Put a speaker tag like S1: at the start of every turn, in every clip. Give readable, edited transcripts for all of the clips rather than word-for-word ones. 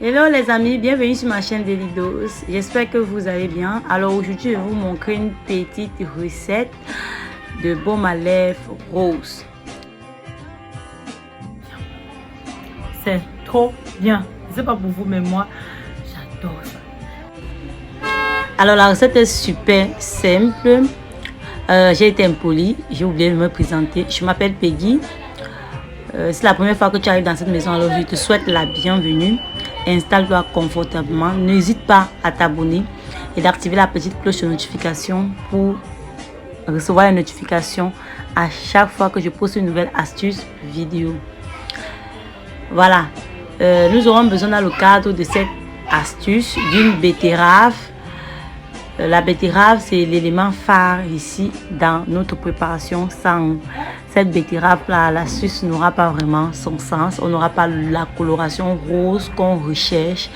S1: Hello les amis, bienvenue sur ma chaîne Delidos. J'espère que vous allez bien. Alors aujourd'hui, je vais vous montrer une petite recette de baume à lèvres rose. C'est trop bien. Je sais pas pour vous, mais moi, j'adore ça. Alors la recette est super simple. J'ai été impolie, j'ai oublié de me présenter. Je m'appelle Peggy. C'est la première fois que tu arrives dans cette maison, alors je te souhaite la bienvenue. Installe-toi confortablement. N'hésite pas à t'abonner et d'activer la petite cloche de notification pour recevoir les notifications à chaque fois que je poste une nouvelle astuce vidéo. Voilà. Nous aurons besoin dans le cadre de cette astuce d'une betterave. La betterave, c'est l'élément phare ici dans notre préparation. Sans cette betterave-là, l'astuce n'aura pas vraiment son sens. On n'aura pas la coloration rose qu'on recherche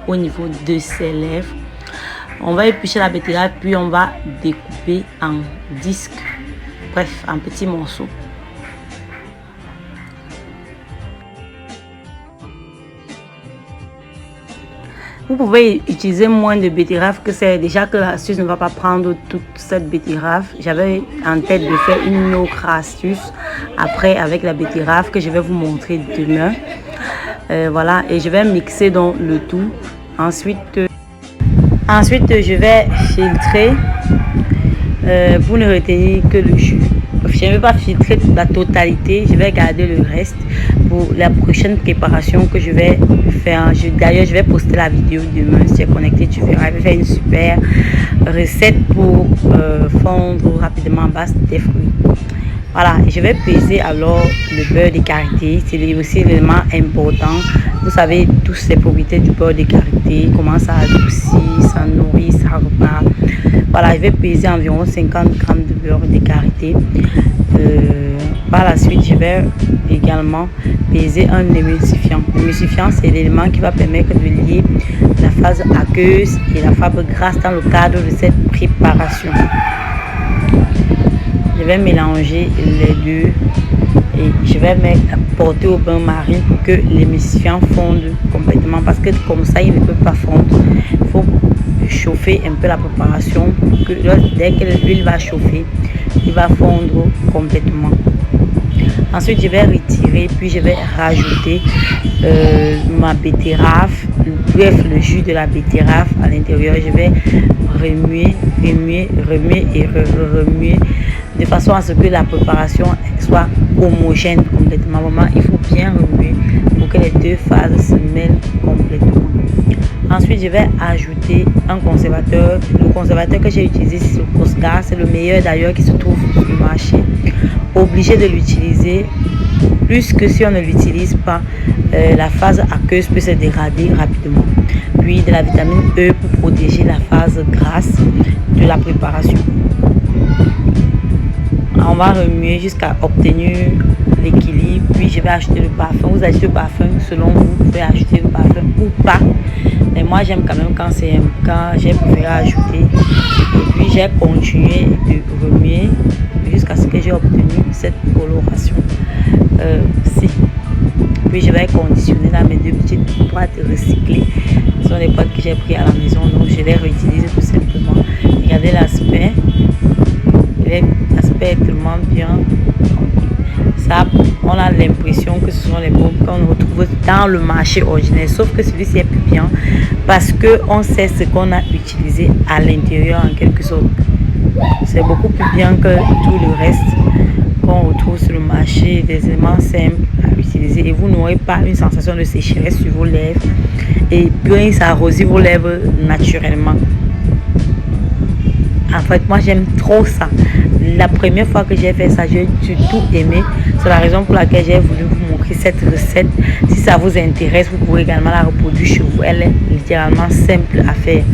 S1: au niveau de ses lèvres. On va éplucher la betterave, puis on va découper en disques, bref, en petits morceaux. Vous pouvez utiliser moins de betterave que c'est déjà que l'astuce ne va pas prendre toute cette betterave. J'avais en tête de faire une autre astuce après avec la betterave que je vais vous montrer demain. Voilà, et je vais mixer donc le tout. Ensuite, je vais filtrer pour ne retenir que le jus. Je ne vais pas filtrer la totalité, je vais garder le reste pour la prochaine préparation que je vais faire. D'ailleurs, je vais poster la vidéo demain. Si tu es connecté, tu verras. Je vais faire une super recette pour fondre rapidement à base des fruits. Voilà, je vais peser alors le beurre de karité. C'est aussi l'élément important. Vous savez tous les propriétés du beurre de karité, comment ça adoucit, ça nourrit, ça repart. Voilà, je vais peser environ 50 g de beurre de karité. Par la suite, je vais également peser un émulsifiant. L'émulsifiant, c'est l'élément qui va permettre de lier la phase aqueuse et la phase grasse dans le cadre de cette préparation. Je vais mélanger les deux et je vais porter au bain-marie pour que l'émulsifiant fonde complètement, parce que comme ça, il ne peut pas fondre. Il faut chauffer un peu la préparation pour que dès que l'huile va chauffer, il va fondre complètement. Ensuite, je vais retirer, puis je vais rajouter ma betterave, bref, le jus de la betterave à l'intérieur. Je vais remuer et remuer de façon à ce que la préparation soit homogène complètement. Vraiment, il faut bien remuer pour que les deux phases se mêlent complètement. Ensuite, je vais ajouter un conservateur. Le conservateur que j'ai utilisé, c'est le Cosgar. C'est le meilleur d'ailleurs qui se trouve sur le marché. Obligé de l'utiliser, plus que si on ne l'utilise pas, la phase aqueuse peut se dégrader rapidement. Puis de la vitamine E pour protéger la phase grasse de la préparation. On va remuer jusqu'à obtenir l'équilibre. Puis je vais ajouter le parfum. Vous ajoutez le parfum selon vous. Vous pouvez ajouter le parfum ou pas. Mais moi j'aime quand même quand j'ai préféré ajouter. Et puis j'ai continué de remuer jusqu'à ce que j'ai obtenu cette coloration ci. Puis je vais conditionner là mes deux petites boîtes recyclées. Ce sont des boîtes que j'ai pris à la maison, donc je les réutilise tout simplement. Regardez l'aspect. L'aspect est tellement bien. Ça, on a l'impression que ce sont les baumes qu'on retrouve dans le marché originel, sauf que celui-ci est plus bien parce que on sait ce qu'on a utilisé à l'intérieur en quelque sorte. C'est beaucoup plus bien que tout le reste qu'on retrouve sur le marché, des éléments simples à utiliser, et vous n'aurez pas une sensation de sécheresse sur vos lèvres et puis ça arrosit vos lèvres naturellement. En fait, moi j'aime trop ça. La première fois que j'ai fait ça, j'ai tout aimé. C'est la raison pour laquelle j'ai voulu vous montrer cette recette. Si ça vous intéresse, vous pouvez également la reproduire chez vous. Elle est littéralement simple à faire.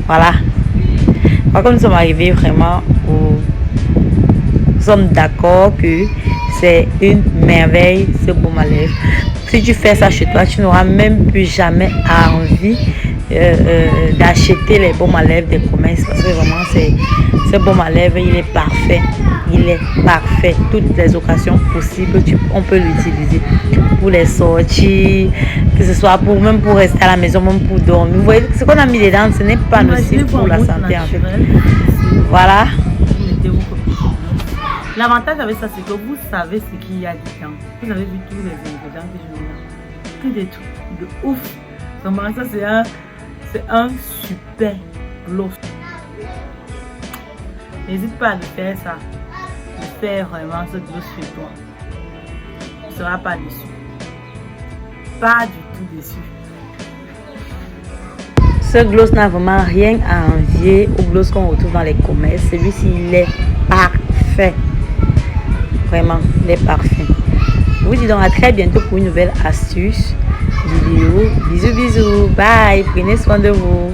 S1: Voilà. Par contre, nous sommes arrivés vraiment nous sommes d'accord que c'est une merveille ce baume à lèvres. Si tu fais ça chez toi, tu n'auras même plus jamais envie d'acheter les baumes à lèvres des commerces, parce que vraiment ce baume à lèvres il est parfait, il il est parfait. Toutes les occasions possibles, on peut l'utiliser pour les sorties, que ce soit même pour rester à la maison, même pour dormir. Vous voyez, ce qu'on a mis dedans, ce n'est pas nocif pour la santé en fait. Voilà.
S2: L'avantage avec ça, c'est que vous savez ce qu'il y a dedans. Vous avez vu tous les ingrédients que je mets là. Plus des trucs de ouf. Vraiment, ça c'est un super gloss. N'hésite pas à le faire ça. De faire vraiment ce gloss chez toi. Tu ne seras pas déçu. Pas du tout déçu.
S1: Ce gloss n'a vraiment rien à envier au gloss qu'on retrouve dans les commerces. Celui-ci, il est parfait. Vraiment, il est parfait. Je vous dis donc à très bientôt pour une nouvelle astuce vidéo. Bisous, bisous. Bye. Prenez soin de vous.